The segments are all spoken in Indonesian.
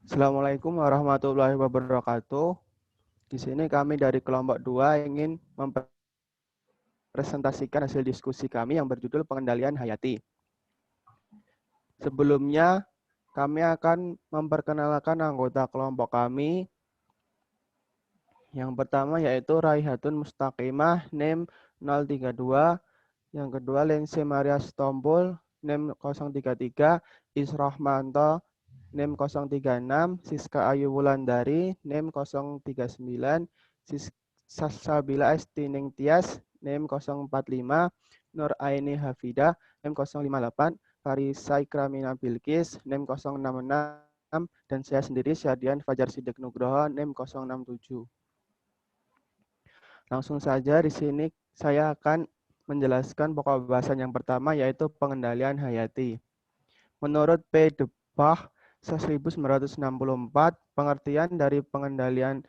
Assalamualaikum warahmatullahi wabarakatuh. Di sini kami dari kelompok 2 ingin mempresentasikan hasil diskusi kami yang berjudul pengendalian hayati. Sebelumnya, kami akan memperkenalkan anggota kelompok kami. Yang pertama yaitu Raihatun Mustaqimah, NIM 032. Yang kedua Lense Maria Stompul, NIM 033. Isrohmanto, NIM 036, Siska Ayu Wulandari, NIM 039, Salsabila Estining Tias, NIM 045, Nur Aini Hafida, NIM 058, Farisa Ikramina Bilkis, NIM 066, dan saya sendiri Syadian Fajar Sidik Nugroho, NIM 067. Langsung saja di sini saya akan menjelaskan pokok bahasan yang pertama yaitu pengendalian hayati. Menurut P. Debach 1964, pengertian dari pengendalian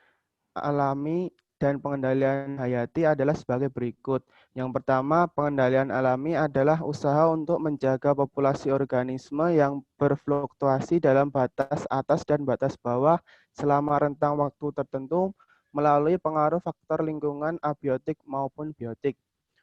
alami dan pengendalian hayati adalah sebagai berikut. Yang pertama, pengendalian alami adalah usaha untuk menjaga populasi organisme yang berfluktuasi dalam batas atas dan batas bawah selama rentang waktu tertentu melalui pengaruh faktor lingkungan abiotik maupun biotik.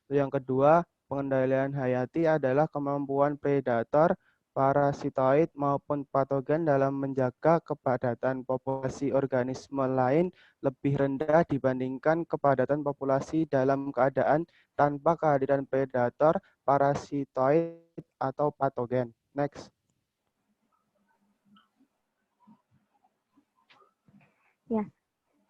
Yang kedua, pengendalian hayati adalah kemampuan predator, parasitoid maupun patogen dalam menjaga kepadatan populasi organisme lain lebih rendah dibandingkan kepadatan populasi dalam keadaan tanpa kehadiran predator, parasitoid, atau patogen. Next. Ya,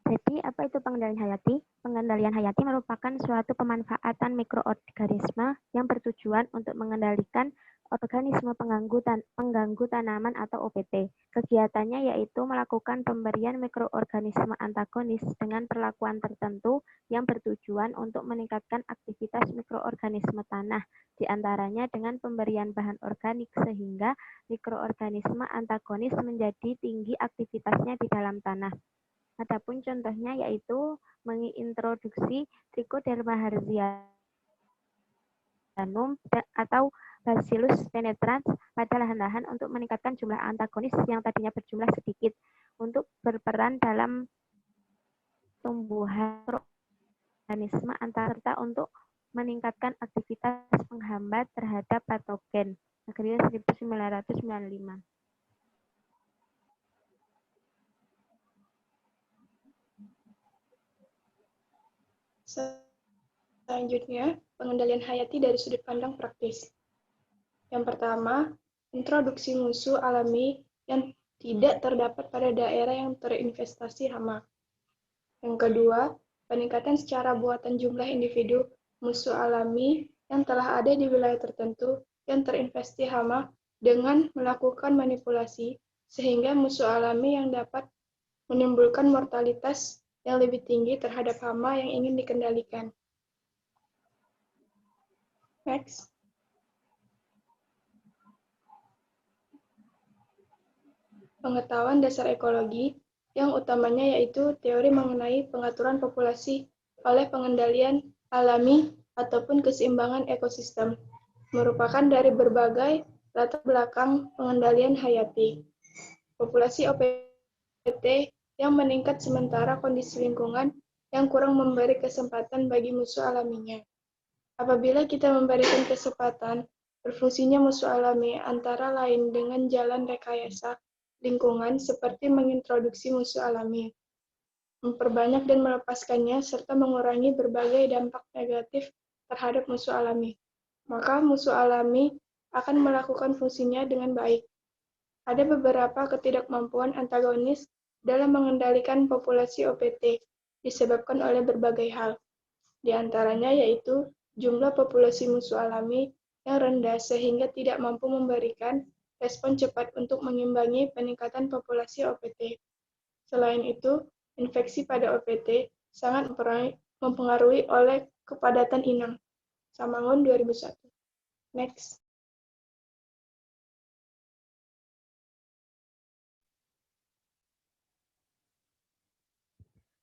jadi apa itu pengendalian hayati? Pengendalian hayati merupakan suatu pemanfaatan mikroorganisme yang bertujuan untuk mengendalikan organisme pengganggu tanaman atau OPT. Kegiatannya yaitu melakukan pemberian mikroorganisme antagonis dengan perlakuan tertentu yang bertujuan untuk meningkatkan aktivitas mikroorganisme tanah, diantaranya dengan pemberian bahan organik sehingga mikroorganisme antagonis menjadi tinggi aktivitasnya di dalam tanah. Adapun contohnya yaitu mengintroduksi Trichoderma hertzianum atau Bacillus penetrans pada lahan-lahan untuk meningkatkan jumlah antagonis yang tadinya berjumlah sedikit untuk berperan dalam tumbuhan organisme serta untuk meningkatkan aktivitas penghambat terhadap patogen. Akhirnya 1995. Selanjutnya, pengendalian hayati dari sudut pandang praktis. Yang pertama, introduksi musuh alami yang tidak terdapat pada daerah yang terinvestasi hama. Yang kedua, peningkatan secara buatan jumlah individu musuh alami yang telah ada di wilayah tertentu yang terinvestasi hama dengan melakukan manipulasi sehingga musuh alami yang dapat menimbulkan mortalitas yang lebih tinggi terhadap hama yang ingin dikendalikan. Next. Pengetahuan dasar ekologi yang utamanya yaitu teori mengenai pengaturan populasi oleh pengendalian alami ataupun keseimbangan ekosistem, merupakan dari berbagai latar belakang pengendalian hayati. Populasi OPT yang meningkat sementara kondisi lingkungan yang kurang memberi kesempatan bagi musuh alaminya. Apabila kita memberikan kesempatan, berfungsinya musuh alami antara lain dengan jalan rekayasa lingkungan seperti mengintroduksi musuh alami, memperbanyak dan melepaskannya, serta mengurangi berbagai dampak negatif terhadap musuh alami. Maka musuh alami akan melakukan fungsinya dengan baik. Ada beberapa ketidakmampuan antagonis dalam mengendalikan populasi OPT disebabkan oleh berbagai hal. Di antaranya yaitu jumlah populasi musuh alami yang rendah sehingga tidak mampu memberikan respon cepat untuk mengimbangi peningkatan populasi OPT. Selain itu, infeksi pada OPT sangat mempengaruhi oleh kepadatan inang. Samangun 2001. Next.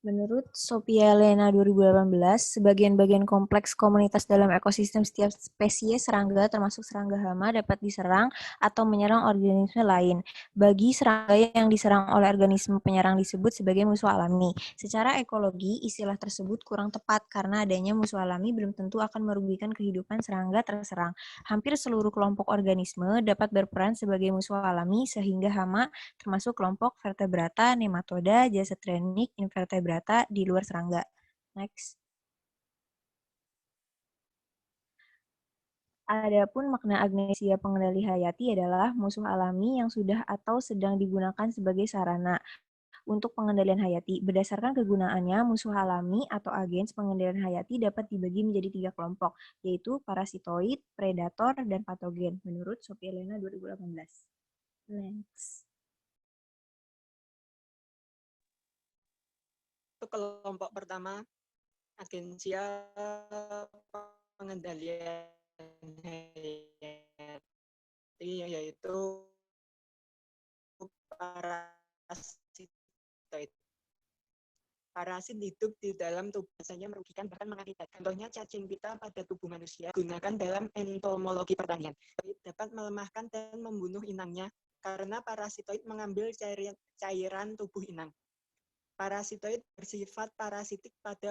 Menurut Sophia Lena 2018, sebagian-bagian kompleks komunitas dalam ekosistem setiap spesies serangga termasuk serangga hama dapat diserang atau menyerang organisme lain. Bagi serangga yang diserang oleh organisme penyerang disebut sebagai musuh alami. Secara ekologi, istilah tersebut kurang tepat karena adanya musuh alami belum tentu akan merugikan kehidupan serangga terserang. Hampir seluruh kelompok organisme dapat berperan sebagai musuh alami sehingga hama termasuk kelompok vertebrata, nematoda, jasad renik, invertebrata di luar serangga. Next. Adapun makna agnesia pengendali hayati adalah musuh alami yang sudah atau sedang digunakan sebagai sarana untuk pengendalian hayati. Berdasarkan kegunaannya, musuh alami atau agens pengendalian hayati dapat dibagi menjadi 3 kelompok, yaitu parasitoid, predator, dan patogen, menurut Sophia Lena 2018. Next. Untuk kelompok pertama, agensia pengendalian hayati yaitu parasitoid. Parasit hidup di dalam tubuh biasanya merugikan bahkan mengakibatkan. Contohnya cacing pita pada tubuh manusia digunakan dalam entomologi pertanian. Dapat melemahkan dan membunuh inangnya karena parasitoid mengambil cairan tubuh inang. Parasitoid bersifat parasitik pada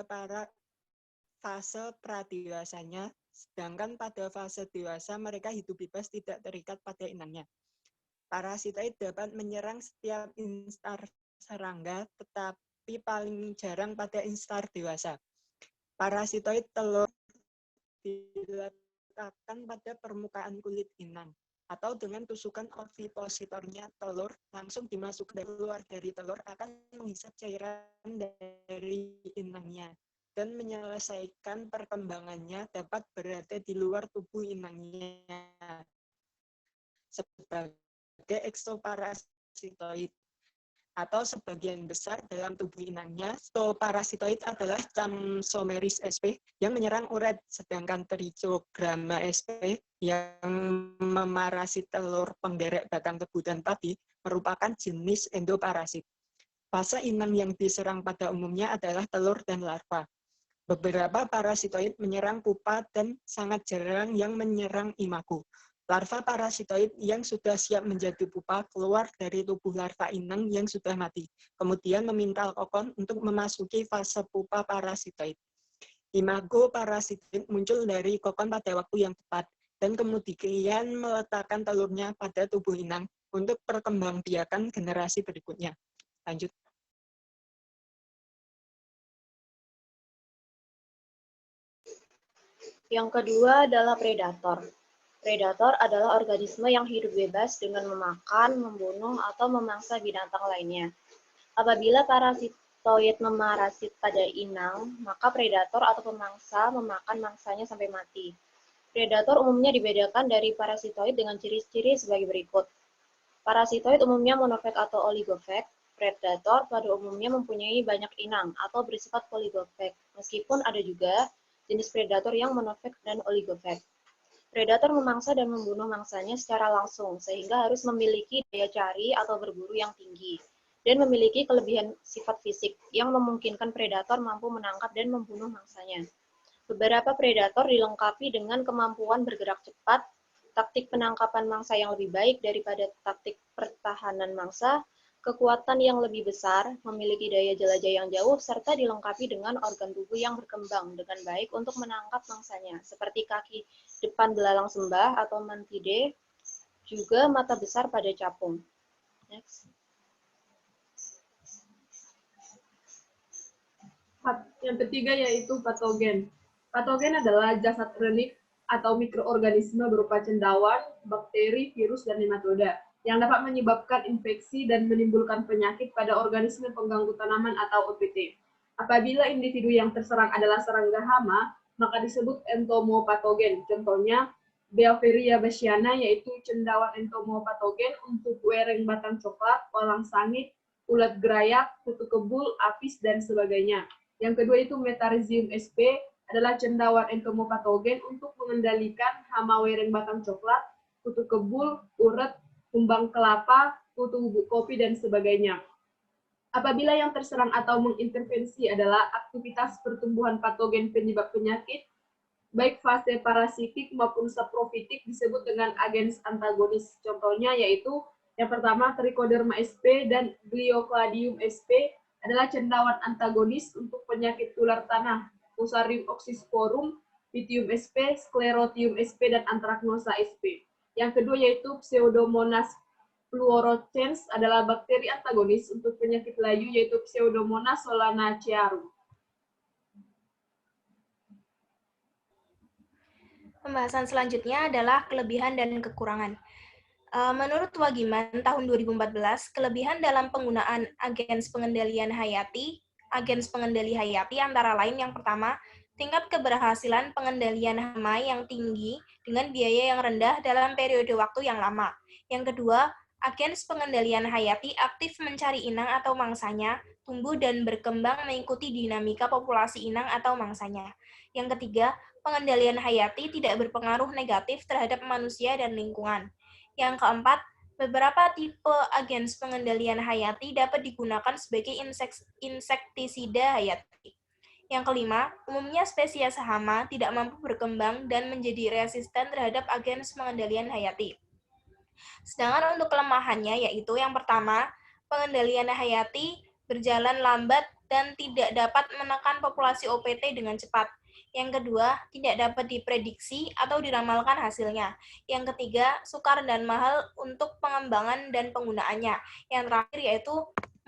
fase pradewasanya, sedangkan pada fase dewasa mereka hidup bebas tidak terikat pada inangnya. Parasitoid dapat menyerang setiap instar serangga, tetapi paling jarang pada instar dewasa. Parasitoid telur diletakkan pada permukaan kulit inang, atau dengan tusukan ovipositornya telur langsung dimasukkan keluar dari telur akan menghisap cairan dari inangnya dan menyelesaikan perkembangannya dapat berada di luar tubuh inangnya sebagai eksoparasitoid atau sebagian besar dalam tubuh inangnya. Parasitoid adalah Champsomeris sp yang menyerang uret, sedangkan Trichogramma sp yang memarasit telur penggerek batang tebu dan padi merupakan jenis endoparasit. Fase inang yang diserang pada umumnya adalah telur dan larva. Beberapa parasitoid menyerang pupa dan sangat jarang yang menyerang imago. Larva parasitoid yang sudah siap menjadi pupa keluar dari tubuh larva inang yang sudah mati, kemudian memintal kokon untuk memasuki fase pupa parasitoid. Imago parasitoid muncul dari kokon pada waktu yang tepat, dan kemudian meletakkan telurnya pada tubuh inang untuk perkembangbiakan generasi berikutnya. Lanjut. Yang kedua adalah predator. Predator adalah organisme yang hidup bebas dengan memakan, membunuh, atau memangsa binatang lainnya. Apabila parasitoid memarasit pada inang, maka predator atau pemangsa memakan mangsanya sampai mati. Predator umumnya dibedakan dari parasitoid dengan ciri-ciri sebagai berikut. Parasitoid umumnya monofag atau oligofag. Predator pada umumnya mempunyai banyak inang atau bersifat poligofag, meskipun ada juga jenis predator yang monofag dan oligofag. Predator memangsa dan membunuh mangsanya secara langsung, sehingga harus memiliki daya cari atau berburu yang tinggi, dan memiliki kelebihan sifat fisik yang memungkinkan predator mampu menangkap dan membunuh mangsanya. Beberapa predator dilengkapi dengan kemampuan bergerak cepat, taktik penangkapan mangsa yang lebih baik daripada taktik pertahanan mangsa, kekuatan yang lebih besar, memiliki daya jelajah yang jauh, serta dilengkapi dengan organ tubuh yang berkembang dengan baik untuk menangkap mangsanya, seperti kaki depan belalang sembah atau mantide, juga mata besar pada capung. Next. Yang ketiga yaitu patogen. Patogen adalah jasad renik atau mikroorganisme berupa cendawan, bakteri, virus, dan nematoda yang dapat menyebabkan infeksi dan menimbulkan penyakit pada organisme pengganggu tanaman atau OPT. Apabila individu yang terserang adalah serangga hama, maka disebut entomopatogen. Contohnya, Beaveria bassiana yaitu cendawan entomopatogen untuk wereng batang coklat, walang sangit, ulat gerayak, kutu kebul, apis, dan sebagainya. Yang kedua itu Metarhizium sp adalah cendawan entomopatogen untuk mengendalikan hama wereng batang coklat, kutu kebul, uret, kumbang kelapa, kutu bubuk kopi, dan sebagainya. Apabila yang terserang atau mengintervensi adalah aktivitas pertumbuhan patogen penyebab penyakit, baik fase parasitik maupun saprofitik disebut dengan agens antagonis. Contohnya yaitu yang pertama Trichoderma sp dan Gliocladium sp adalah cendawan antagonis untuk penyakit tular tanah, Fusarium oxysporum, Pythium sp, Sclerotium sp, dan Anthracnosa sp. Yang kedua yaitu Pseudomonas fluorescens adalah bakteri antagonis untuk penyakit layu yaitu Pseudomonas solanacearum. Pembahasan selanjutnya adalah kelebihan dan kekurangan. Menurut Wagiman tahun 2014, kelebihan dalam penggunaan agens pengendalian hayati, agens pengendali hayati antara lain yang pertama, tingkat keberhasilan pengendalian hama yang tinggi dengan biaya yang rendah dalam periode waktu yang lama. Yang kedua, agens pengendalian hayati aktif mencari inang atau mangsanya, tumbuh dan berkembang mengikuti dinamika populasi inang atau mangsanya. Yang ketiga, pengendalian hayati tidak berpengaruh negatif terhadap manusia dan lingkungan. Yang keempat, beberapa tipe agens pengendalian hayati dapat digunakan sebagai insektisida hayati. Yang kelima, umumnya spesies hama tidak mampu berkembang dan menjadi resisten terhadap agens pengendalian hayati. Sedangkan untuk kelemahannya yaitu yang pertama, pengendalian hayati berjalan lambat dan tidak dapat menekan populasi OPT dengan cepat. Yang kedua, tidak dapat diprediksi atau diramalkan hasilnya. Yang ketiga, sukar dan mahal untuk pengembangan dan penggunaannya. Yang terakhir yaitu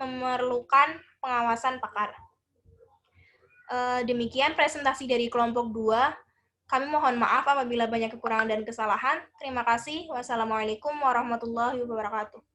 memerlukan pengawasan pakar. Demikian presentasi dari kelompok 2. Kami mohon maaf apabila banyak kekurangan dan kesalahan. Terima kasih. Wassalamualaikum warahmatullahi wabarakatuh.